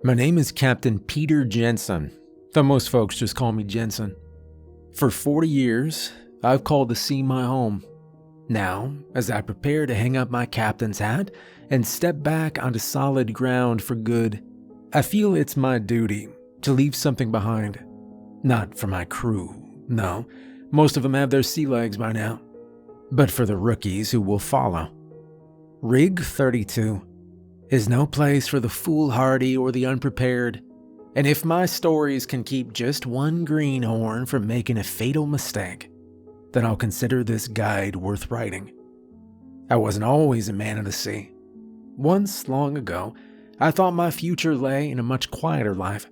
My name is Captain Peter Jensen, though most folks just call me Jensen. For 40 years, I've called the sea my home. Now, as I prepare to hang up my captain's hat and step back onto solid ground for good, I feel it's my duty to leave something behind. Not for my crew, no, most of them have their sea legs by now, but for the rookies who will follow. Rig 32 is no place for the foolhardy or the unprepared, and if my stories can keep just one greenhorn from making a fatal mistake, then I'll consider this guide worth writing. I wasn't always a man of the sea. Once, long ago, I thought my future lay in a much quieter life.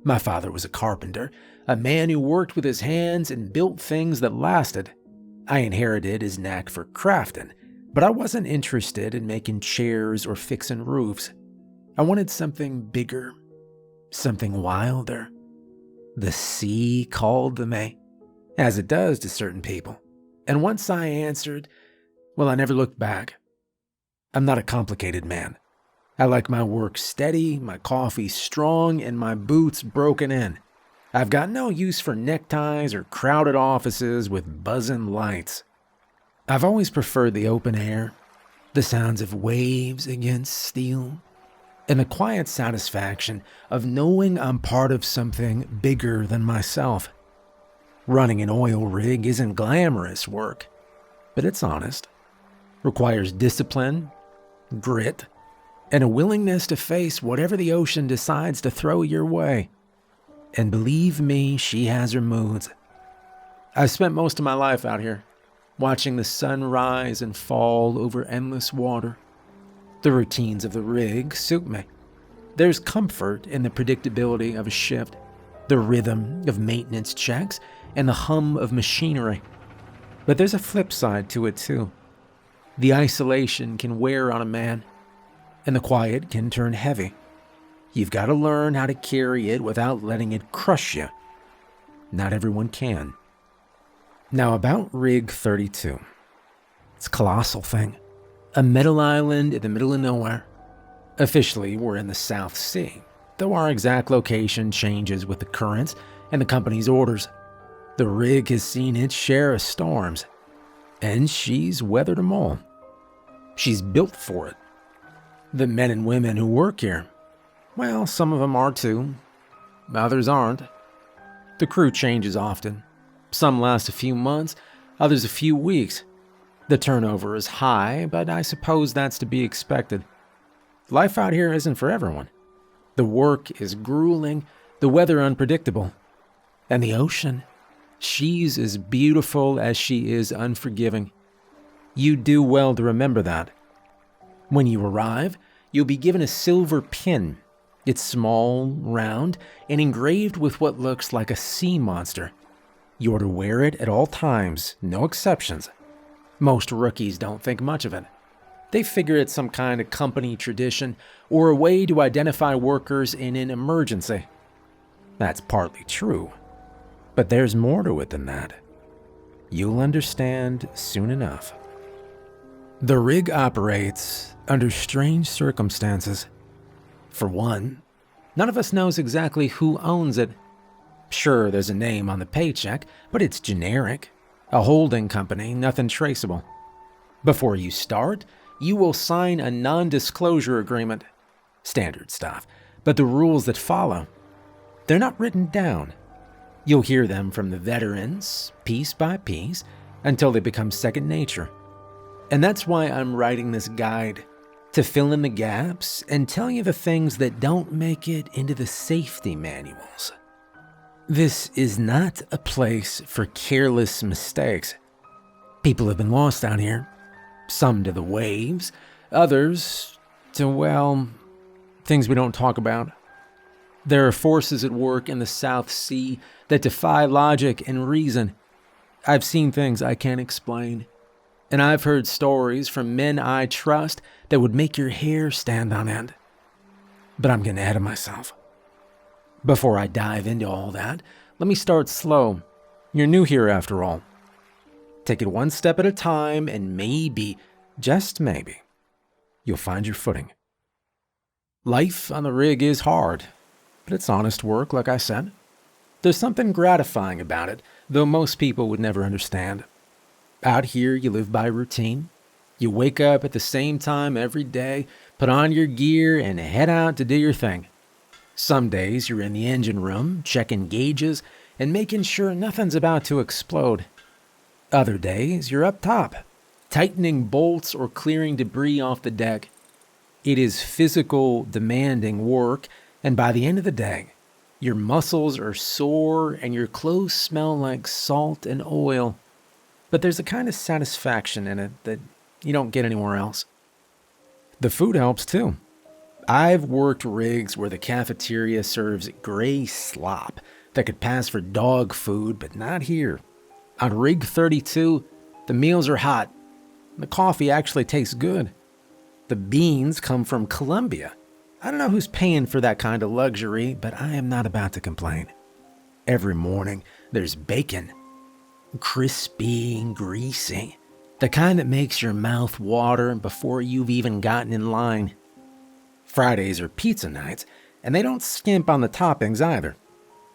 My father was a carpenter, a man who worked with his hands and built things that lasted. I inherited his knack for crafting, but I wasn't interested in making chairs or fixing roofs. I wanted something bigger, something wilder. The sea called to me, as it does to certain people. And once I answered, well, I never looked back. I'm not a complicated man. I like my work steady, my coffee strong, and my boots broken in. I've got no use for neckties or crowded offices with buzzing lights. I've always preferred the open air, the sounds of waves against steel, and the quiet satisfaction of knowing I'm part of something bigger than myself. Running an oil rig isn't glamorous work, but it's honest. Requires discipline, grit, and a willingness to face whatever the ocean decides to throw your way. And believe me, she has her moods. I've spent most of my life out here, watching the sun rise and fall over endless water. The routines of the rig suit me. There's comfort in the predictability of a shift, the rhythm of maintenance checks, and the hum of machinery. But there's a flip side to it too. The isolation can wear on a man, and the quiet can turn heavy. You've got to learn how to carry it without letting it crush you. Not everyone can. Now about Rig 32. It's a colossal thing. A metal island in the middle of nowhere. Officially, we're in the South Sea, though our exact location changes with the currents and the company's orders. The rig has seen its share of storms, and she's weathered them all. She's built for it. The men and women who work here, well, some of them are too, others aren't. The crew changes often. Some last a few months, others a few weeks. The turnover is high, but I suppose that's to be expected. Life out here isn't for everyone. The work is grueling, the weather unpredictable. And the ocean, she's as beautiful as she is unforgiving. You do well to remember that. When you arrive, you'll be given a silver pin. It's small, round, and engraved with what looks like a sea monster. You're to wear it at all times, no exceptions. Most rookies don't think much of it. They figure it's some kind of company tradition or a way to identify workers in an emergency. That's partly true, but there's more to it than that. You'll understand soon enough. The rig operates under strange circumstances. For one, none of us knows exactly who owns it. Sure, there's a name on the paycheck, but it's generic. A holding company, nothing traceable. Before you start, you will sign a non-disclosure agreement. Standard stuff, but the rules that follow, they're not written down. You'll hear them from the veterans, piece by piece, until they become second nature. And that's why I'm writing this guide, to fill in the gaps and tell you the things that don't make it into the safety manuals. This is not a place for careless mistakes. People have been lost out here. Some to the waves, others to, well, things we don't talk about. There are forces at work in the South Sea that defy logic and reason. I've seen things I can't explain, and I've heard stories from men I trust that would make your hair stand on end. But I'm getting ahead of myself. Before I dive into all that, let me start slow. You're new here after all. Take it one step at a time, and maybe, just maybe, you'll find your footing. Life on the rig is hard, but it's honest work, like I said. There's something gratifying about it, though most people would never understand. Out here, you live by routine. You wake up at the same time every day, put on your gear, and head out to do your thing. Some days you're in the engine room, checking gauges, and making sure nothing's about to explode. Other days, you're up top, tightening bolts or clearing debris off the deck. It is physical, demanding work, and by the end of the day, your muscles are sore and your clothes smell like salt and oil. But there's a kind of satisfaction in it that you don't get anywhere else. The food helps too. I've worked rigs where the cafeteria serves gray slop that could pass for dog food, but not here. On Rig 32, the meals are hot. The coffee actually tastes good. The beans come from Colombia. I don't know who's paying for that kind of luxury, but I am not about to complain. Every morning, there's bacon. Crispy and greasy. The kind that makes your mouth water before you've even gotten in line. Fridays are pizza nights, and they don't skimp on the toppings either.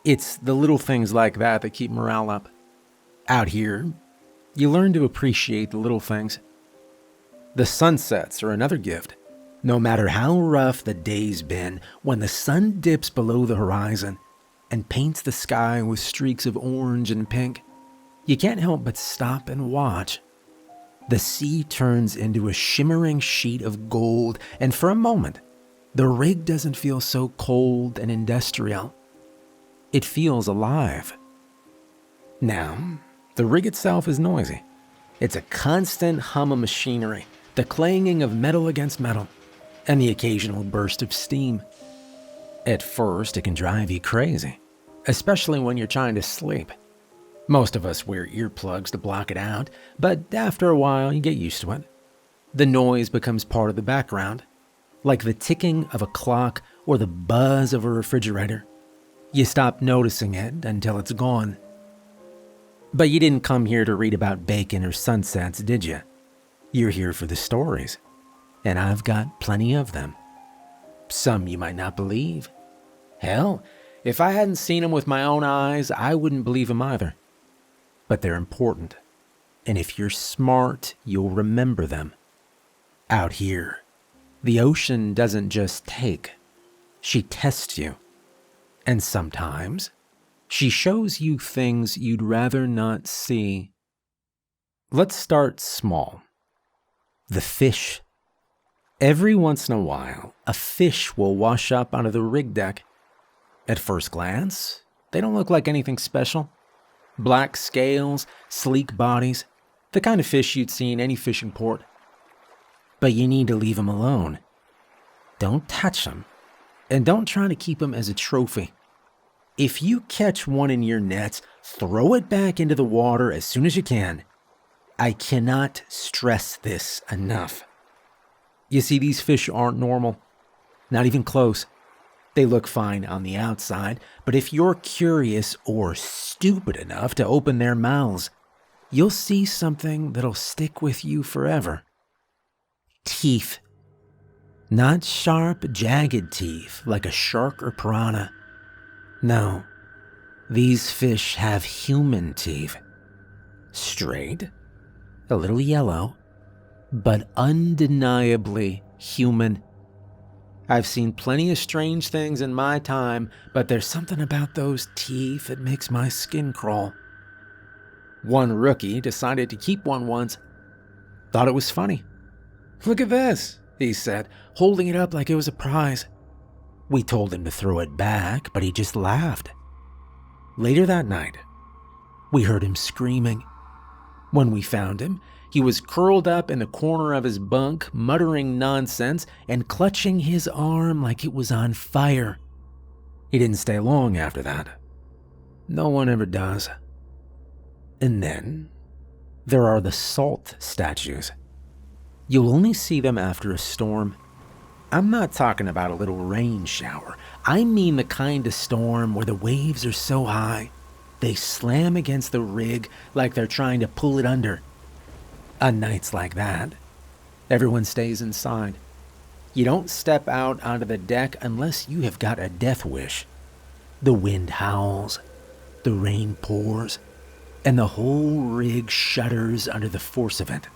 It's the little things like that that keep morale up. Out here, you learn to appreciate the little things. The sunsets are another gift. No matter how rough the day's been, when the sun dips below the horizon and paints the sky with streaks of orange and pink, you can't help but stop and watch. The sea turns into a shimmering sheet of gold, and for a moment, the rig doesn't feel so cold and industrial. It feels alive. Now, the rig itself is noisy. It's a constant hum of machinery, the clanging of metal against metal, and the occasional burst of steam. At first, it can drive you crazy, especially when you're trying to sleep. Most of us wear earplugs to block it out, but after a while, you get used to it. The noise becomes part of the background, like the ticking of a clock or the buzz of a refrigerator. You stop noticing it until it's gone. But you didn't come here to read about bacon or sunsets, did you? You're here for the stories, and I've got plenty of them. Some you might not believe. Hell, if I hadn't seen them with my own eyes, I wouldn't believe them either. But they're important, and if you're smart, you'll remember them. Out here, the ocean doesn't just take, she tests you. And sometimes, she shows you things you'd rather not see. Let's start small. The fish. Every once in a while, a fish will wash up onto the rig deck. At first glance, they don't look like anything special. Black scales, sleek bodies, the kind of fish you'd see in any fishing port. But you need to leave them alone. Don't touch them, and don't try to keep them as a trophy. If you catch one in your nets, throw it back into the water as soon as you can. I cannot stress this enough. You see, these fish aren't normal. Not even close. They look fine on the outside, but if you're curious or stupid enough to open their mouths, you'll see something that'll stick with you forever. Teeth. Not sharp, jagged teeth like a shark or piranha. No, these fish have human teeth. Straight, a little yellow, but undeniably human. I've seen plenty of strange things in my time, but there's something about those teeth that makes my skin crawl. One rookie decided to keep one once. Thought it was funny. "Look at this," he said, holding it up like it was a prize. We told him to throw it back, but he just laughed. Later that night, we heard him screaming. When we found him, he was curled up in the corner of his bunk, muttering nonsense and clutching his arm like it was on fire. He didn't stay long after that. No one ever does. And then, there are the salt statues. You'll only see them after a storm. I'm not talking about a little rain shower. I mean the kind of storm where the waves are so high, they slam against the rig like they're trying to pull it under. On nights like that, everyone stays inside. You don't step out onto the deck unless you have got a death wish. The wind howls, the rain pours, and the whole rig shudders under the force of it.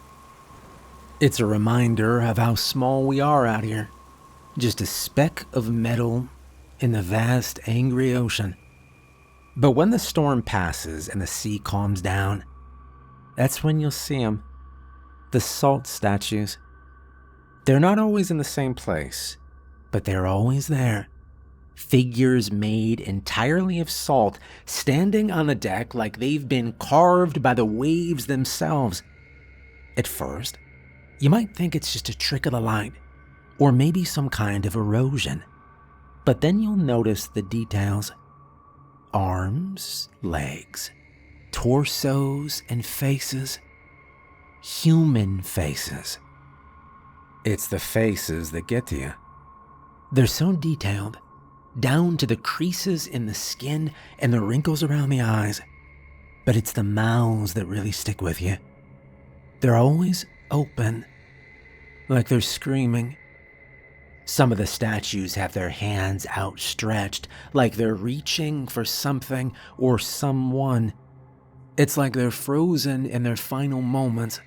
It's a reminder of how small we are out here. Just a speck of metal in the vast, angry ocean. But when the storm passes and the sea calms down, that's when you'll see them. The salt statues. They're not always in the same place, but they're always there. Figures made entirely of salt, standing on the deck like they've been carved by the waves themselves. At first, you might think it's just a trick of the light, or maybe some kind of erosion. But then you'll notice the details. Arms, legs, torsos, and faces. Human faces. It's the faces that get to you. They're so detailed, down to the creases in the skin and the wrinkles around the eyes. But it's the mouths that really stick with you. They're always open, like they're screaming. Some of the statues have their hands outstretched, like they're reaching for something or someone. It's like they're frozen in their final moments.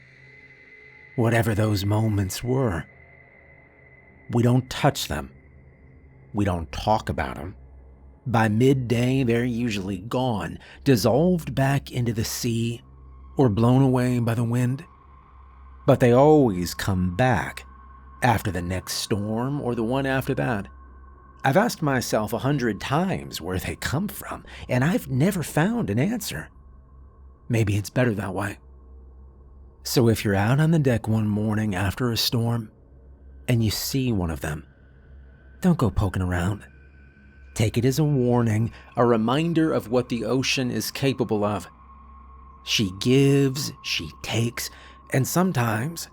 Whatever those moments were. We don't touch them. We don't talk about them. By midday, they're usually gone, dissolved back into the sea, or blown away by the wind. But they always come back, after the next storm or the one after that. I've asked myself 100 times where they come from, and I've never found an answer. Maybe it's better that way. So if you're out on the deck one morning after a storm, and you see one of them, don't go poking around. Take it as a warning, a reminder of what the ocean is capable of. She gives, she takes, and sometimes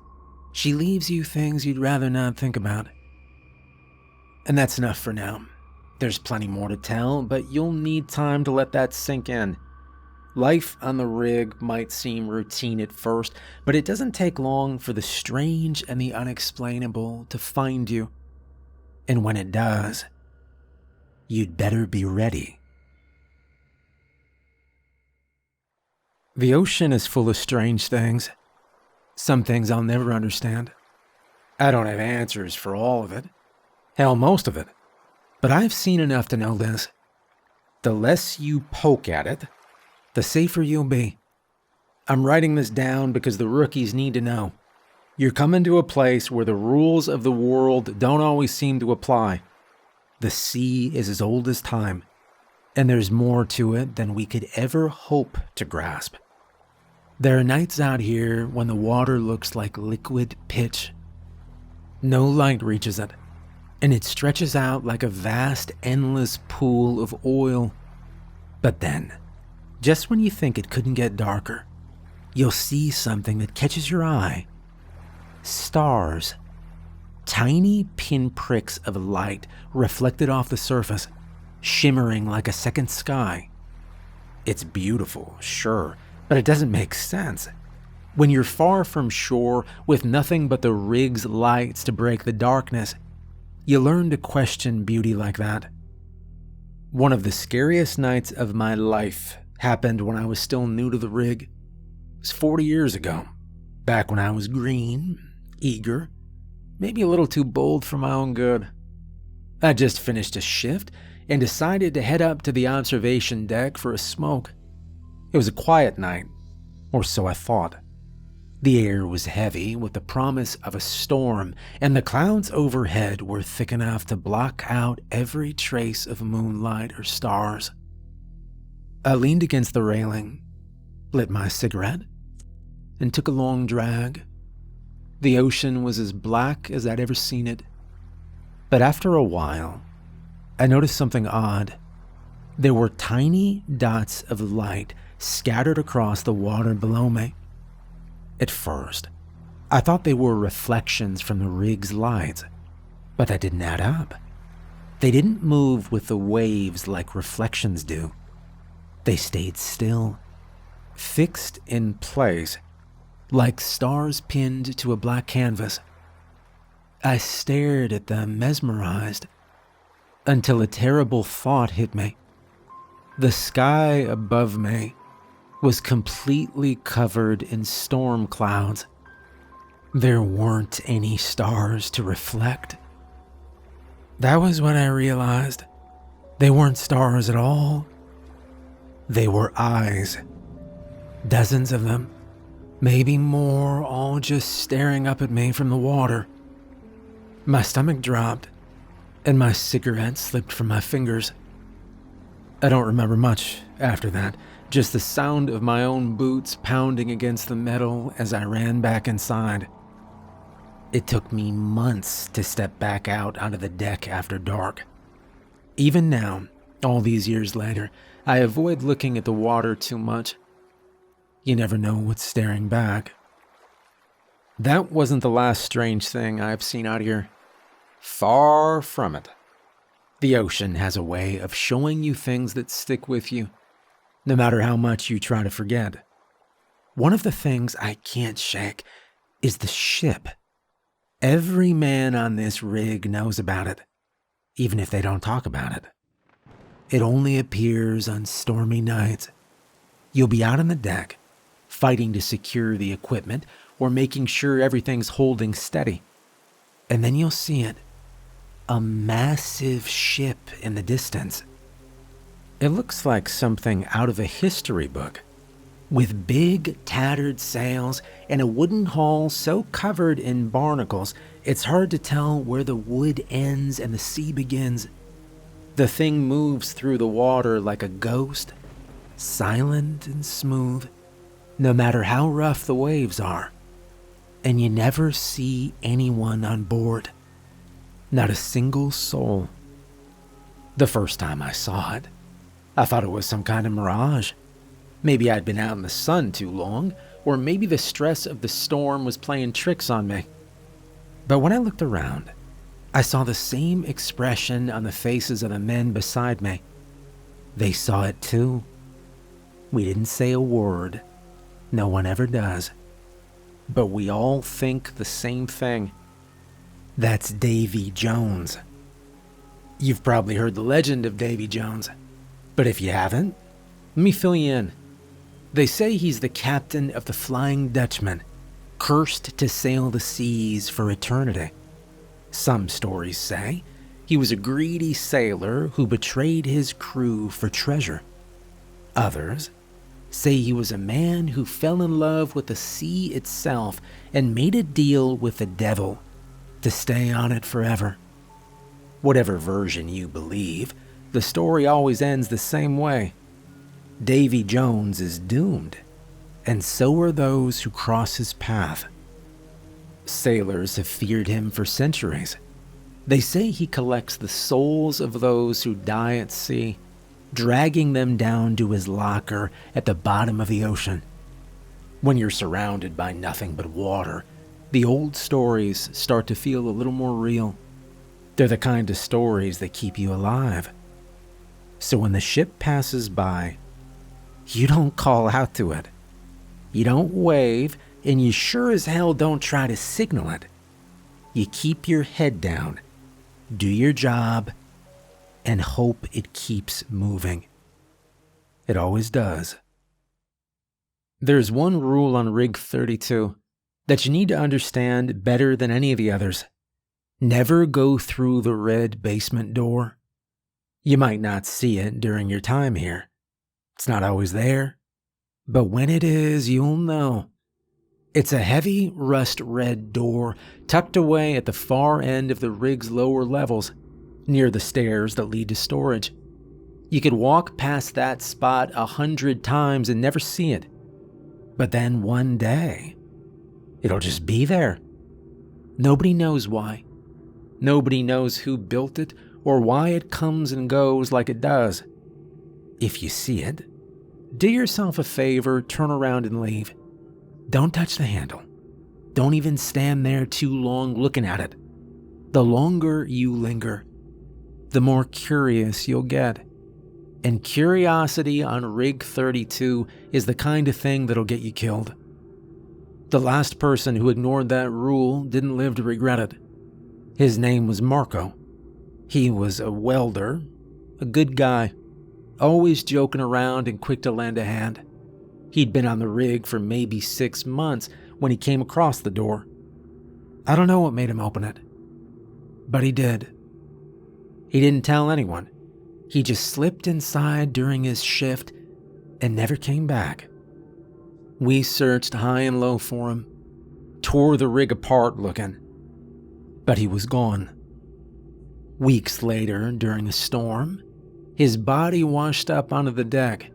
she leaves you things you'd rather not think about. And that's enough for now. There's plenty more to tell, but you'll need time to let that sink in. Life on the rig might seem routine at first, but it doesn't take long for the strange and the unexplainable to find you. And when it does, you'd better be ready. The ocean is full of strange things. Some things I'll never understand. I don't have answers for all of it. Hell, most of it. But I've seen enough to know this. The less you poke at it, the safer you'll be. I'm writing this down because the rookies need to know. You're coming to a place where the rules of the world don't always seem to apply. The sea is as old as time, and there's more to it than we could ever hope to grasp. There are nights out here when the water looks like liquid pitch. No light reaches it, and it stretches out like a vast, endless pool of oil. But then, just when you think it couldn't get darker, you'll see something that catches your eye. Stars. Tiny pinpricks of light reflected off the surface, shimmering like a second sky. It's beautiful, sure, but it doesn't make sense. When you're far from shore with nothing but the rig's lights to break the darkness, you learn to question beauty like that. One of the scariest nights of my life happened when I was still new to the rig. It was 40 years ago, back when I was green, eager, maybe a little too bold for my own good. I just finished a shift and decided to head up to the observation deck for a smoke. It was a quiet night, or so I thought. The air was heavy with the promise of a storm, and the clouds overhead were thick enough to block out every trace of moonlight or stars. I leaned against the railing, lit my cigarette, and took a long drag. The ocean was as black as I'd ever seen it. But after a while, I noticed something odd. There were tiny dots of light scattered across the water below me. At first, I thought they were reflections from the rig's lights, but that didn't add up. They didn't move with the waves like reflections do. They stayed still, fixed in place, like stars pinned to a black canvas. I stared at them mesmerized until a terrible thought hit me. The sky above me was completely covered in storm clouds. There weren't any stars to reflect. That was when I realized they weren't stars at all. They were eyes. Dozens of them, maybe more, all just staring up at me from the water. My stomach dropped, and my cigarette slipped from my fingers. I don't remember much after that, just the sound of my own boots pounding against the metal as I ran back inside. It took me months to step back out onto the deck after dark. Even now, all these years later, I avoid looking at the water too much. You never know what's staring back. That wasn't the last strange thing I've seen out here. Far from it. The ocean has a way of showing you things that stick with you, no matter how much you try to forget. One of the things I can't shake is the ship. Every man on this rig knows about it, even if they don't talk about it. It only appears on stormy nights. You'll be out on the deck, fighting to secure the equipment or making sure everything's holding steady. And then you'll see it. A massive ship in the distance. It looks like something out of a history book, with big, tattered sails and a wooden hull so covered in barnacles, it's hard to tell where the wood ends and the sea begins. The thing moves through the water like a ghost, silent and smooth, no matter how rough the waves are. And you never see anyone on board. Not a single soul. The first time I saw it, I thought it was some kind of mirage. Maybe I'd been out in the sun too long, or maybe the stress of the storm was playing tricks on me. But when I looked around, I saw the same expression on the faces of the men beside me. They saw it too. We didn't say a word. No one ever does. But we all think the same thing. That's Davy Jones. You've probably heard the legend of Davy Jones, but if you haven't, let me fill you in. They say he's the captain of the Flying Dutchman, cursed to sail the seas for eternity. Some stories say he was a greedy sailor who betrayed his crew for treasure. Others say he was a man who fell in love with the sea itself and made a deal with the devil to stay on it forever. Whatever version you believe, the story always ends the same way. Davy Jones is doomed, and so are those who cross his path. Sailors have feared him for centuries. They say he collects the souls of those who die at sea, dragging them down to his locker at the bottom of the ocean. When you're surrounded by nothing but water, the old stories start to feel a little more real. They're the kind of stories that keep you alive. So when the ship passes by, you don't call out to it. You don't wave, and you sure as hell don't try to signal it. You keep your head down, do your job, and hope it keeps moving. It always does. There's one rule on Rig 32 that you need to understand better than any of the others. Never go through the red basement door. You might not see it during your time here. It's not always there. But when it is, you'll know. It's a heavy rust red door tucked away at the far end of the rig's lower levels, near the stairs that lead to storage. You could walk past that spot 100 times and never see it. But then one day, it'll just be there. Nobody knows why. Nobody knows who built it or why it comes and goes like it does. If you see it, do yourself a favor, turn around and leave. Don't touch the handle. Don't even stand there too long looking at it. The longer you linger, the more curious you'll get. And curiosity on Rig 32 is the kind of thing that'll get you killed. The last person who ignored that rule didn't live to regret it. His name was Marco. He was a welder, a good guy, always joking around and quick to lend a hand. He'd been on the rig for maybe 6 months when he came across the door. I don't know what made him open it, but he did. He didn't tell anyone. He just slipped inside during his shift and never came back. We searched high and low for him, tore the rig apart looking, but he was gone. Weeks later, during a storm, his body washed up onto the deck.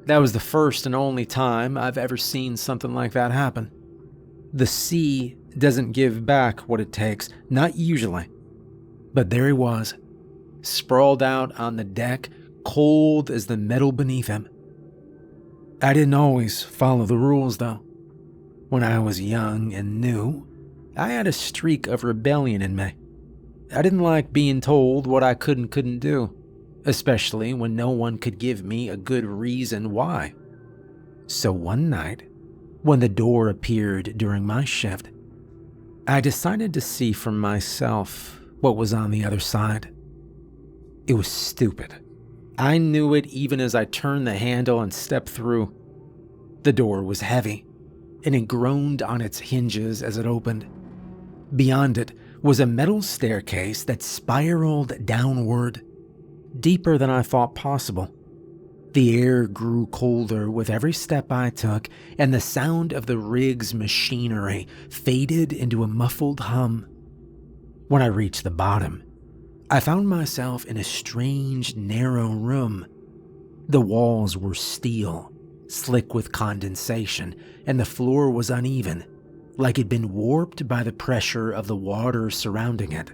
That was the first and only time I've ever seen something like that happen. The sea doesn't give back what it takes, not usually. But there he was, sprawled out on the deck, cold as the metal beneath him. I didn't always follow the rules, though. When I was young and new, I had a streak of rebellion in me. I didn't like being told what I could and couldn't do, especially when no one could give me a good reason why. So one night, when the door appeared during my shift, I decided to see for myself what was on the other side. It was stupid. I knew it even as I turned the handle and stepped through. The door was heavy, and it groaned on its hinges as it opened. Beyond it was a metal staircase that spiraled downward, deeper than I thought possible. The air grew colder with every step I took, and the sound of the rig's machinery faded into a muffled hum. When I reached the bottom, I found myself in a strange, narrow room. The walls were steel, slick with condensation, and the floor was uneven, like it'd been warped by the pressure of the water surrounding it.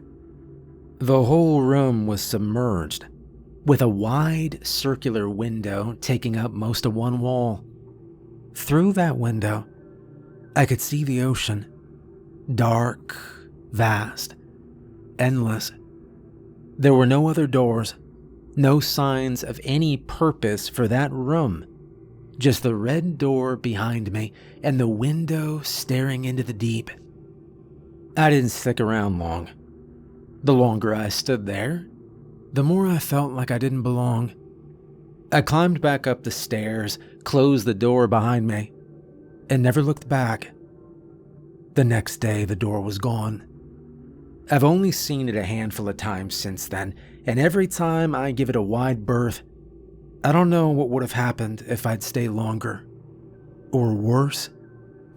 The whole room was submerged, with a wide, circular window taking up most of one wall. Through that window, I could see the ocean. Dark, vast, endless. There were no other doors, no signs of any purpose for that room. Just the red door behind me and the window staring into the deep. I didn't stick around long. The longer I stood there, the more I felt like I didn't belong. I climbed back up the stairs, closed the door behind me, and never looked back. The next day, the door was gone. I've only seen it a handful of times since then, and every time I give it a wide berth, I don't know what would have happened if I'd stayed longer. Or worse,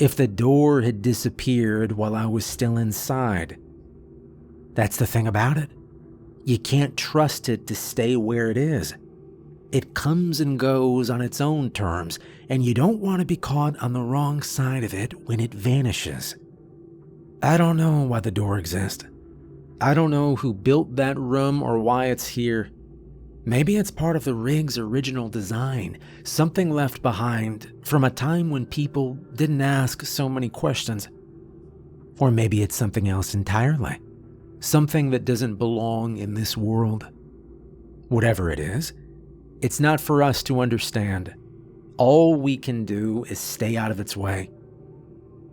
if the door had disappeared while I was still inside. That's the thing about it. You can't trust it to stay where it is. It comes and goes on its own terms, and you don't want to be caught on the wrong side of it when it vanishes. I don't know why the door exists. I don't know who built that room or why it's here. Maybe it's part of the rig's original design, something left behind from a time when people didn't ask so many questions. Or maybe it's something else entirely, something that doesn't belong in this world. Whatever it is, it's not for us to understand. All we can do is stay out of its way.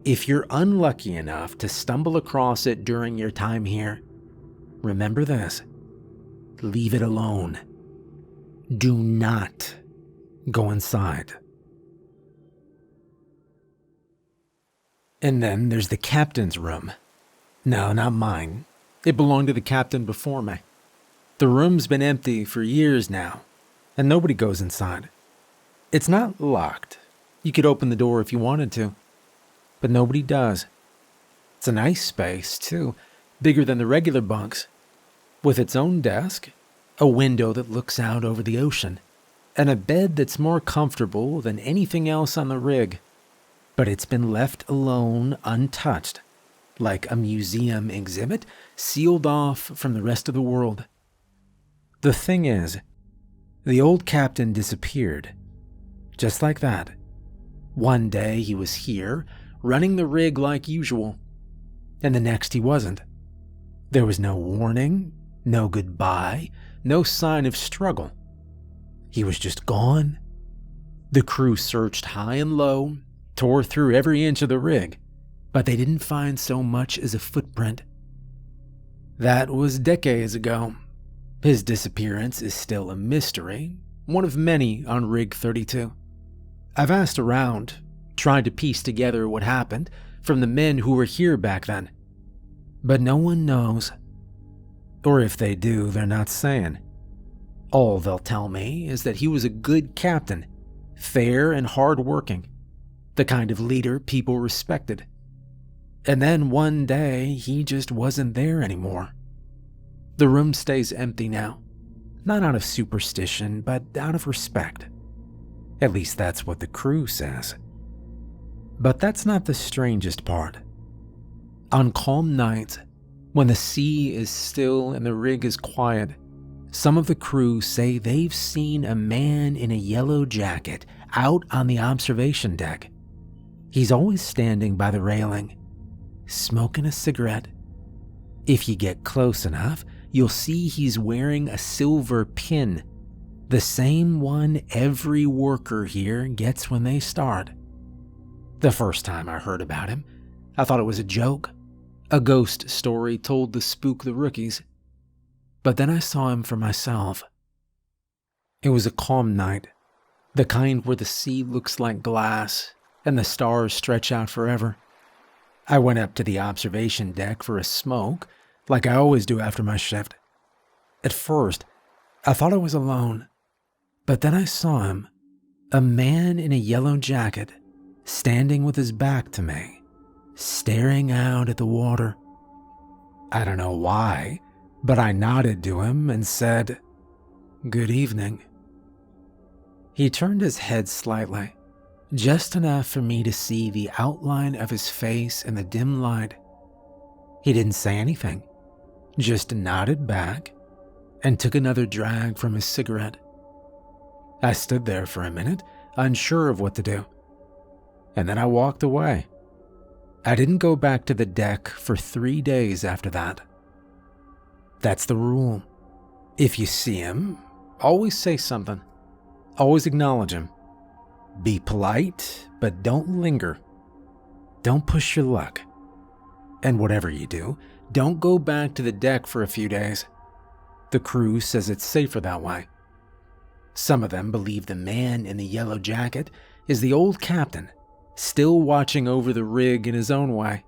If you're unlucky enough to stumble across it during your time here, remember this: leave it alone. Do not go inside. And then there's the captain's room. No, not mine. It belonged to the captain before me. The room's been empty for years now, and nobody goes inside. It's not locked. You could open the door if you wanted to, but nobody does. It's a nice space, too, bigger than the regular bunks, with its own desk, a window that looks out over the ocean, and a bed that's more comfortable than anything else on the rig. But it's been left alone, untouched, like a museum exhibit sealed off from the rest of the world. The thing is, the old captain disappeared. Just like that. One day he was here, running the rig like usual, and the next he wasn't. There was no warning, no goodbye, no sign of struggle. He was just gone. The crew searched high and low, tore through every inch of the rig, but they didn't find so much as a footprint. That was decades ago. His disappearance is still a mystery, one of many on Rig 32. I've asked around, tried to piece together what happened from the men who were here back then. But no one knows. Or if they do, they're not saying. All they'll tell me is that he was a good captain, fair and hard-working, the kind of leader people respected. And then one day, he just wasn't there anymore. The room stays empty now, not out of superstition, but out of respect. At least that's what the crew says. But that's not the strangest part. On calm nights, when the sea is still and the rig is quiet, some of the crew say they've seen a man in a yellow jacket out on the observation deck. He's always standing by the railing, smoking a cigarette. If you get close enough, you'll see he's wearing a silver pin, the same one every worker here gets when they start. The first time I heard about him, I thought it was a joke, a ghost story told to spook the rookies. But then I saw him for myself. It was a calm night, the kind where the sea looks like glass and the stars stretch out forever. I went up to the observation deck for a smoke, like I always do after my shift. At first, I thought I was alone, but then I saw him, a man in a yellow jacket, standing with his back to me, staring out at the water. I don't know why, but I nodded to him and said, "Good evening." He turned his head slightly, just enough for me to see the outline of his face in the dim light. He didn't say anything, just nodded back and took another drag from his cigarette. I stood there for a minute, unsure of what to do, and then I walked away. I didn't go back to the deck for 3 days after that. That's the rule. If you see him, always say something. Always acknowledge him. Be polite, but don't linger. Don't push your luck. And whatever you do, don't go back to the deck for a few days. The crew says it's safer that way. Some of them believe the man in the yellow jacket is the old captain, still watching over the rig in his own way.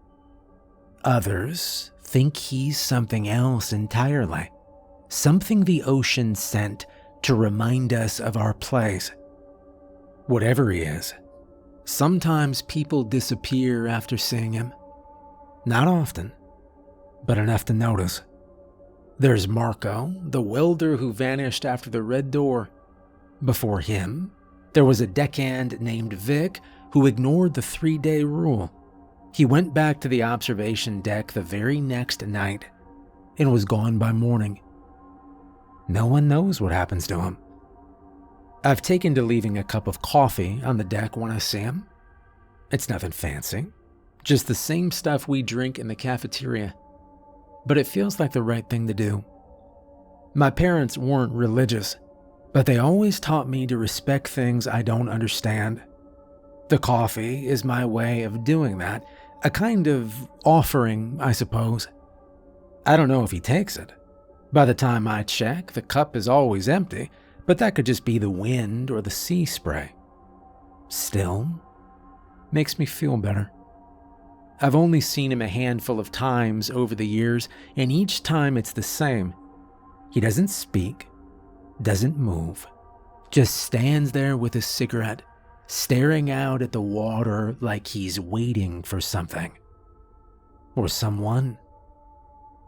Others think he's something else entirely, something the ocean sent to remind us of our place. Whatever he is, sometimes people disappear after seeing him. Not often, but enough to notice. There's Marco, the welder who vanished after the red door. Before him, there was a deckhand named Vic who ignored the 3-day rule. He went back to the observation deck the very next night and was gone by morning. No one knows what happens to him. I've taken to leaving a cup of coffee on the deck when I see him. It's nothing fancy, just the same stuff we drink in the cafeteria, but it feels like the right thing to do. My parents weren't religious, but they always taught me to respect things I don't understand. The coffee is my way of doing that, a kind of offering, I suppose. I don't know if he takes it. By the time I check, the cup is always empty, but that could just be the wind or the sea spray. Still, makes me feel better. I've only seen him a handful of times over the years, and each time it's the same. He doesn't speak, doesn't move, just stands there with his cigarette, staring out at the water like he's waiting for something. Or someone.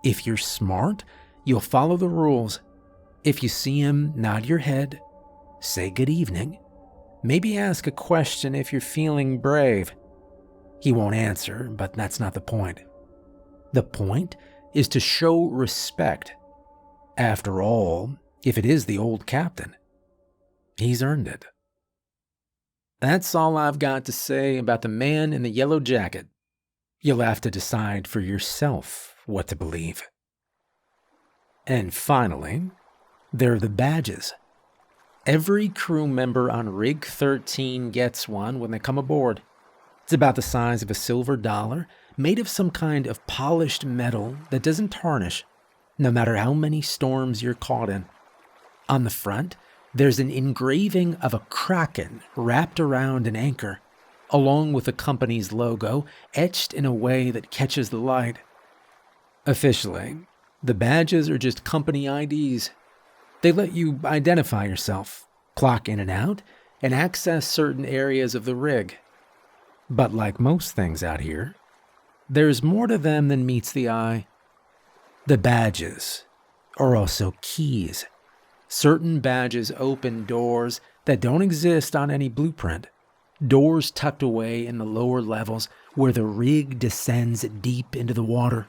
If you're smart, you'll follow the rules. If you see him, nod your head, say good evening, maybe ask a question if you're feeling brave. He won't answer, but that's not the point. The point is to show respect. After all, if it is the old captain, he's earned it. That's all I've got to say about the man in the yellow jacket. You'll have to decide for yourself what to believe. And finally, there are the badges. Every crew member on Rig 13 gets one when they come aboard. It's about the size of a silver dollar, made of some kind of polished metal that doesn't tarnish. no matter how many storms you're caught in. On the front, there's an engraving of a kraken wrapped around an anchor, along with the company's logo etched in a way that catches the light. Officially, the badges are just company IDs. They let you identify yourself, clock in and out, and access certain areas of the rig. But like most things out here, there's more to them than meets the eye. The badges are also keys. Certain badges open doors that don't exist on any blueprint. Doors tucked away in the lower levels where the rig descends deep into the water.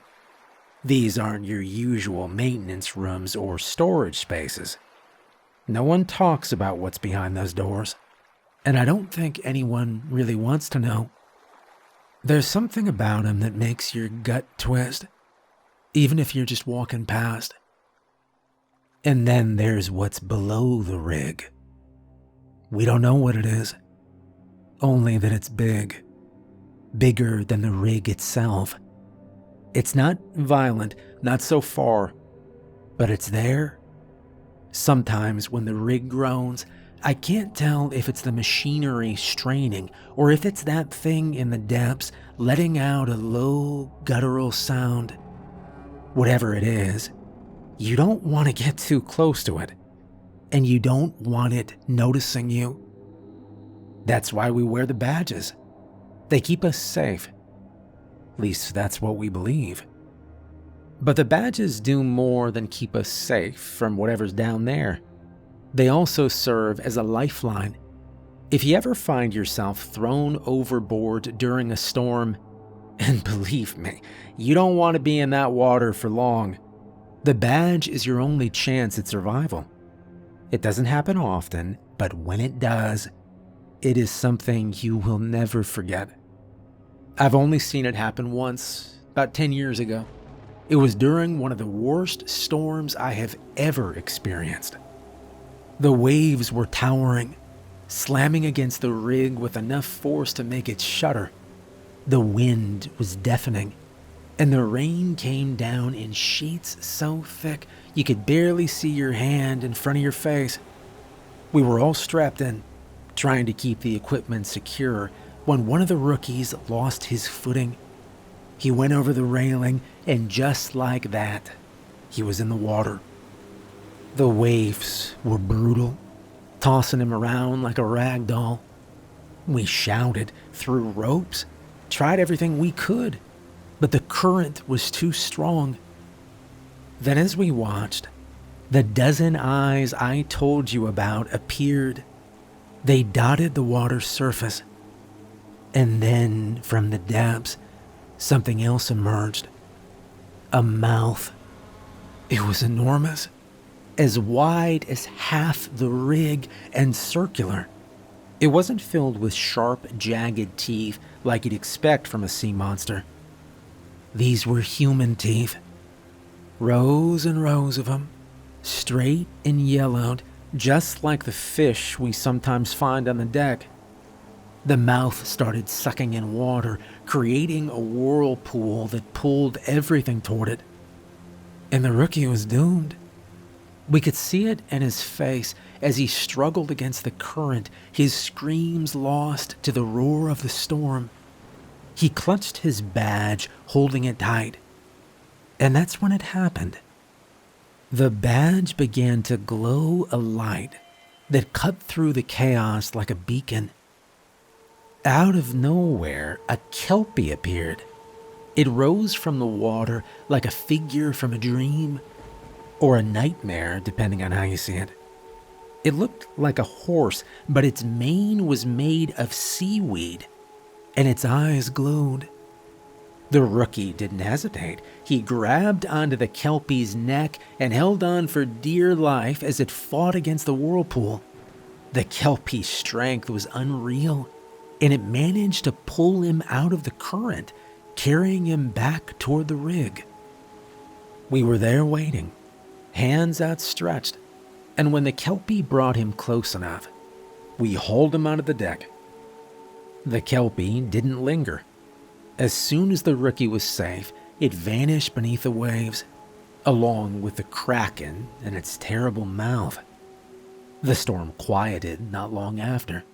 These aren't your usual maintenance rooms or storage spaces. No one talks about what's behind those doors, and I don't think anyone really wants to know. There's something about them that makes your gut twist, even if you're just walking past. And then there's what's below the rig. We don't know what it is, only that it's big, bigger than the rig itself. It's not violent, not so far, but it's there. Sometimes when the rig groans, I can't tell if it's the machinery straining or if it's that thing in the depths letting out a low, guttural sound. Whatever it is, you don't want to get too close to it, and you don't want it noticing you. That's why we wear the badges. They keep us safe. At least that's what we believe. But the badges do more than keep us safe from whatever's down there. They also serve as a lifeline. If you ever find yourself thrown overboard during a storm, and believe me, you don't want to be in that water for long, the badge is your only chance at survival. It doesn't happen often, but when it does, it is something you will never forget. I've only seen it happen once, about 10 years ago. It was during one of the worst storms I have ever experienced. The waves were towering, slamming against the rig with enough force to make it shudder. The wind was deafening, and the rain came down in sheets so thick you could barely see your hand in front of your face. We were all strapped in, trying to keep the equipment secure, when one of the rookies lost his footing. He went over the railing, and just like that, he was in the water. The waves were brutal, tossing him around like a rag doll. We shouted, threw ropes, tried everything we could, but the current was too strong. Then as we watched, the dozen eyes I told you about appeared. They dotted the water's surface. And then, from the depths, something else emerged. A mouth. It was enormous, as wide as half the rig and circular. It wasn't filled with sharp, jagged teeth like you'd expect from a sea monster. These were human teeth. Rows and rows of them, straight and yellowed, just like the fish we sometimes find on the deck. The mouth started sucking in water, creating a whirlpool that pulled everything toward it. And the rookie was doomed. We could see it in his face as he struggled against the current, his screams lost to the roar of the storm. He clutched his badge, holding it tight. And that's when it happened. The badge began to glow a light that cut through the chaos like a beacon. Out of nowhere, a kelpie appeared. It rose from the water like a figure from a dream, or a nightmare, depending on how you see it. It looked like a horse, but its mane was made of seaweed, and its eyes glowed. The rookie didn't hesitate. He grabbed onto the kelpie's neck and held on for dear life as it fought against the whirlpool. The kelpie's strength was unreal, and it managed to pull him out of the current, carrying him back toward the rig. We were there waiting, hands outstretched, and when the kelpie brought him close enough, we hauled him onto the deck. The kelpie didn't linger. As soon as the rookie was safe, it vanished beneath the waves. along with the kraken and its terrible mouth. The storm quieted not long after,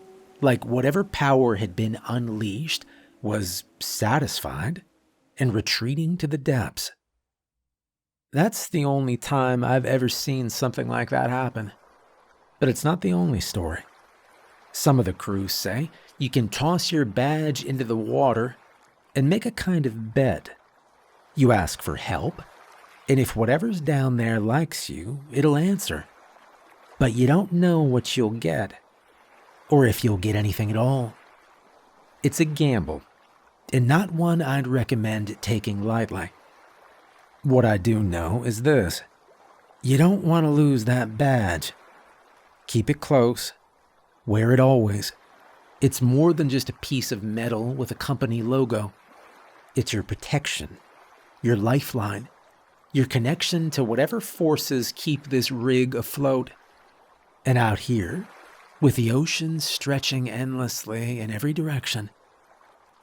like whatever power had been unleashed was satisfied and retreating to the depths. That's the only time I've ever seen something like that happen. But it's not the only story. Some of the crews say you can toss your badge into the water and make a kind of bed. You ask for help, and if whatever's down there likes you, it'll answer. But you don't know what you'll get, or if you'll get anything at all. It's a gamble, and not one I'd recommend taking lightly. What I do know is this: you don't want to lose that badge. Keep it close. Wear it always. It's more than just a piece of metal with a company logo. It's your protection, your lifeline, your connection to whatever forces keep this rig afloat. And out here, with the ocean stretching endlessly in every direction,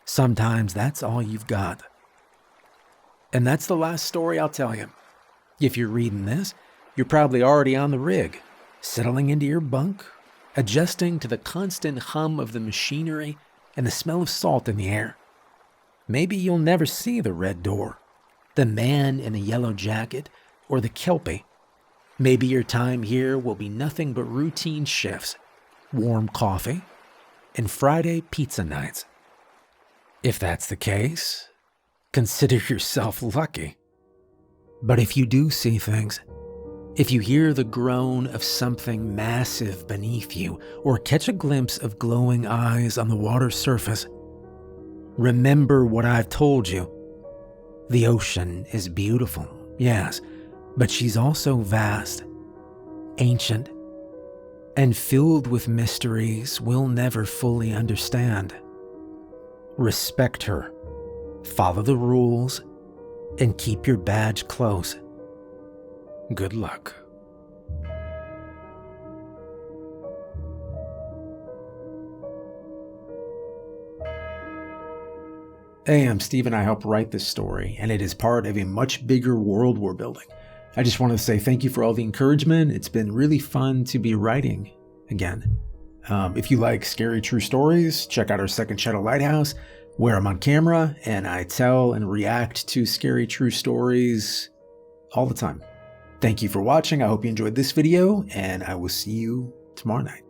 sometimes that's all you've got. And that's the last story I'll tell you. If you're reading this, you're probably already on the rig, settling into your bunk, adjusting to the constant hum of the machinery and the smell of salt in the air. Maybe you'll never see the red door, the man in the yellow jacket, or the kelpie. Maybe your time here will be nothing but routine shifts, warm coffee, and Friday pizza nights. If that's the case, consider yourself lucky. But if you do see things, if you hear the groan of something massive beneath you, or catch a glimpse of glowing eyes on the water's surface, remember what I've told you. The ocean is beautiful, yes, but she's also vast, ancient, and filled with mysteries we'll never fully understand. Respect her, follow the rules, and keep your badge close. Good luck. Hey, I'm Steve and I helped write this story, and it is part of a much bigger world we're building. I just wanted to say thank you for all the encouragement. It's been really fun to be writing again. If you like scary true stories, check out our second channel, Lighthouse, where I'm on camera and I tell and react to scary true stories all the time. Thank you for watching. I hope you enjoyed this video, and I will see you tomorrow night.